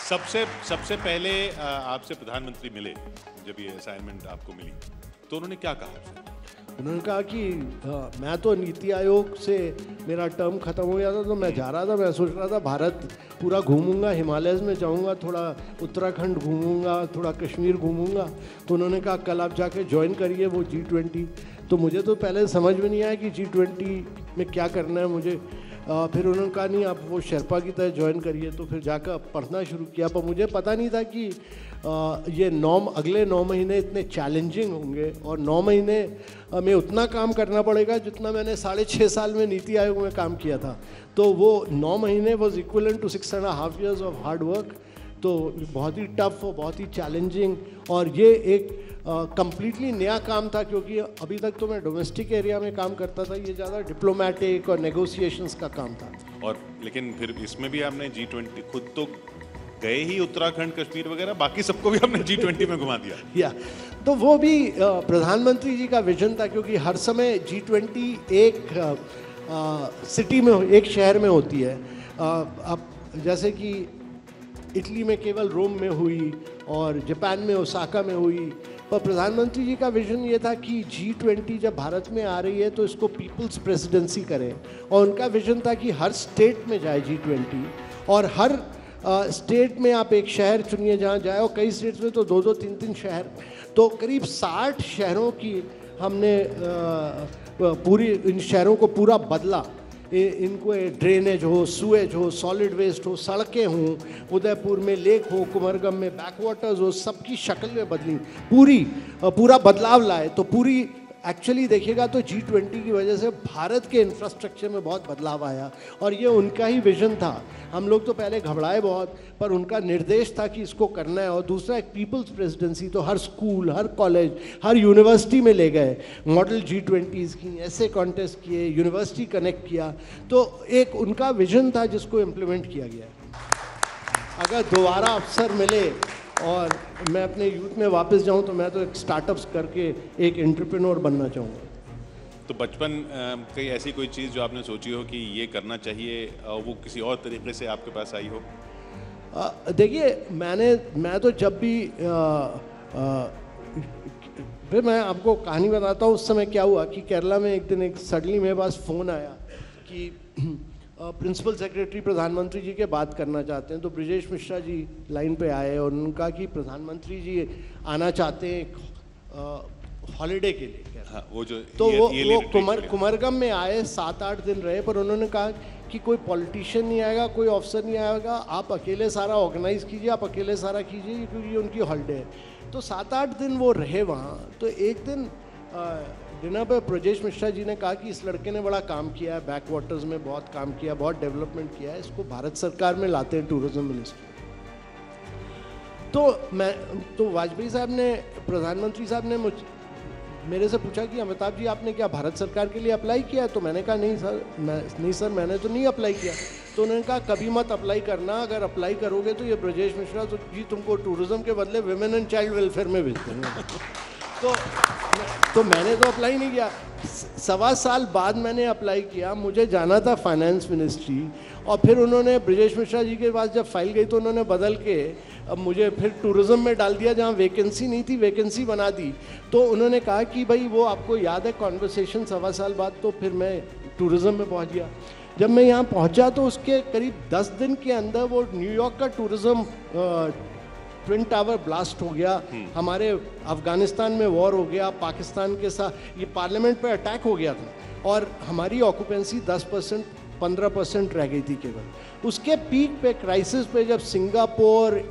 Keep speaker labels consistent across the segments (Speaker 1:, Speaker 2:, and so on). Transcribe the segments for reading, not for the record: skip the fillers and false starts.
Speaker 1: सबसे सबसे पहले आपसे प्रधानमंत्री मिले जब ये असाइनमेंट आपको मिली तो उन्होंने क्या कहा आपसे?
Speaker 2: उन्होंने कहा कि मैं तो नीति आयोग से मेरा टर्म ख़त्म हो गया था तो मैं जा रहा था, मैं सोच रहा था भारत पूरा घूमूंगा, हिमालयज़ में जाऊंगा, थोड़ा उत्तराखंड घूमूंगा, थोड़ा कश्मीर घूमूंगा। तो उन्होंने कहा कल आप जाके ज्वाइन करिए वो G20। तो मुझे तो पहले समझ में नहीं आया कि G20 में क्या करना है मुझे। फिर उन्होंने कहा नहीं आप वो शेरपा की तरह ज्वाइन करिए। तो फिर जाकर पढ़ना शुरू किया, पर मुझे पता नहीं था कि ये अगले 9 महीने इतने चैलेंजिंग होंगे और 9 महीने में उतना काम करना पड़ेगा जितना मैंने 6.5 साल में नीति आयोग में काम किया था। तो वो 9 महीने was equivalent to 6.5 years of hard work. तो बहुत ही टफ और बहुत ही चैलेंजिंग, और ये एक कंप्लीटली नया काम था क्योंकि अभी तक तो मैं डोमेस्टिक एरिया में काम करता था, ये ज़्यादा डिप्लोमेटिक और नेगोशिएशंस का काम था।
Speaker 1: और लेकिन फिर इसमें भी आपने G20 खुद तो गए ही उत्तराखंड कश्मीर वगैरह, बाकी सबको भी आपने G20 में घुमा दिया।
Speaker 2: या तो वो भी प्रधानमंत्री जी का विजन था क्योंकि हर समय G20 एक सिटी में, एक शहर में होती है। अब जैसे कि इटली में केवल रोम में हुई और जापान में ओसाका में हुई, पर प्रधानमंत्री जी का विजन ये था कि G20 जब भारत में आ रही है तो इसको पीपल्स प्रेसिडेंसी करें। और उनका विजन था कि हर स्टेट में जाए G20 और हर स्टेट में आप एक शहर चुनिए जहाँ जाए, और कई स्टेट्स में तो 2-2, 3-3 शहर। तो करीब 60 शहरों की हमने पूरी इन शहरों को पूरा बदला। इनको ड्रेनेज हो, सुएज हो, सॉलिड वेस्ट हो, सड़कें हों, उदयपुर में लेक हो, कुमरगम में बैकवाटर्स हो, सबकी शक्ल में बदली, पूरा बदलाव लाए। तो पूरी एक्चुअली देखिएगा तो G20 की वजह से भारत के इंफ्रास्ट्रक्चर में बहुत बदलाव आया और ये उनका ही विजन था। हम लोग तो पहले घबराए बहुत, पर उनका निर्देश था कि इसको करना है। और दूसरा एक पीपल्स प्रेसिडेंसी, तो हर स्कूल, हर कॉलेज, हर यूनिवर्सिटी में ले गए, मॉडल G20s की, ऐसे कॉन्टेस्ट किए, यूनिवर्सिटी कनेक्ट किया। तो एक उनका विजन था जिसको इम्प्लीमेंट किया गया। अगर दोबारा अवसर मिले और मैं अपने यूथ में वापस जाऊं तो मैं तो एक स्टार्टअप्स करके एक एंटरप्रेन्योर बनना चाहूँगा।
Speaker 1: तो बचपन कहीं ऐसी कोई चीज़ जो आपने सोची हो कि ये करना चाहिए, वो किसी और तरीके से आपके पास आई हो?
Speaker 2: देखिए मैं तो जब भी फिर मैं आपको कहानी बताता हूँ। उस समय क्या हुआ कि केरला में एक दिन एक सडनली मेरे पास फ़ोन आया कि प्रिंसिपल सेक्रेटरी प्रधानमंत्री जी के बात करना चाहते हैं। तो ब्रिजेश मिश्रा जी लाइन पे आए और उन्होंने कहा कि प्रधानमंत्री जी आना चाहते हैं हॉलीडे के लिए।
Speaker 1: हाँ, वो जो
Speaker 2: तो वो कुमरगम में आए, 7-8 दिन रहे, पर उन्होंने कहा कि कोई पॉलिटिशियन नहीं आएगा, कोई ऑफिसर नहीं आएगा, आप अकेले सारा ऑर्गेनाइज कीजिए, आप अकेले सारा कीजिए क्योंकि ये उनकी हॉलीडे है। तो 7-8 दिन वो रहे वहाँ। तो एक दिन डिनर पर ब्रजेश मिश्रा जी ने कहा कि इस लड़के ने बड़ा काम किया है, बैक वाटर्स में बहुत काम किया, बहुत डेवलपमेंट किया है, इसको भारत सरकार में लाते हैं टूरिज्म मिनिस्टर। तो वाजपेयी साहब ने, प्रधानमंत्री साहब ने मेरे से पूछा कि अमिताभ जी आपने क्या भारत सरकार के लिए अप्लाई किया है? तो मैंने कहा नहीं सर मैंने तो नहीं अप्लाई किया। तो उन्होंने कहा कभी मत अप्लाई करना, अगर अप्लाई करोगे तो ये ब्रजेश मिश्रा तो जी तुमको टूरिज्म के बदले विमेन एंड चाइल्ड वेलफेयर में भेज देंगे। तो मैंने तो अप्लाई नहीं किया। 1.25 साल बाद मैंने अप्लाई किया। मुझे जाना था फाइनेंस मिनिस्ट्री, और फिर उन्होंने ब्रजेश मिश्रा जी के पास जब फाइल गई तो उन्होंने बदल के अब मुझे फिर टूरिज्म में डाल दिया, जहाँ वैकेंसी नहीं थी वैकेंसी बना दी। तो उन्होंने कहा कि भाई वो आपको याद है कॉन्वर्सेशन 1.25 साल बाद। तो फिर मैं टूरिज्म में पहुँच गया। जब मैं यहाँ पहुँचा तो उसके करीब 10 दिन के अंदर वो न्यूयॉर्क का टूरिज्म ट्विन टावर ब्लास्ट हो गया, हमारे अफगानिस्तान में वॉर हो गया, पाकिस्तान के साथ ये पार्लियामेंट पे अटैक हो गया था, और हमारी ऑक्यूपेंसी 10% 15% रह गई थी केवल। उसके पीक पे, क्राइसिस पे, जब सिंगापुर,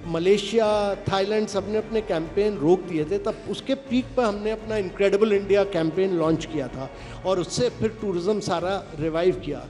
Speaker 2: मलेशिया, थाईलैंड सबने अपने कैंपेन रोक दिए थे, तब उसके पीक पर हमने अपना इनक्रेडिबल इंडिया कैंपेन लॉन्च किया था और उससे फिर टूरिज्म सारा रिवाइव किया।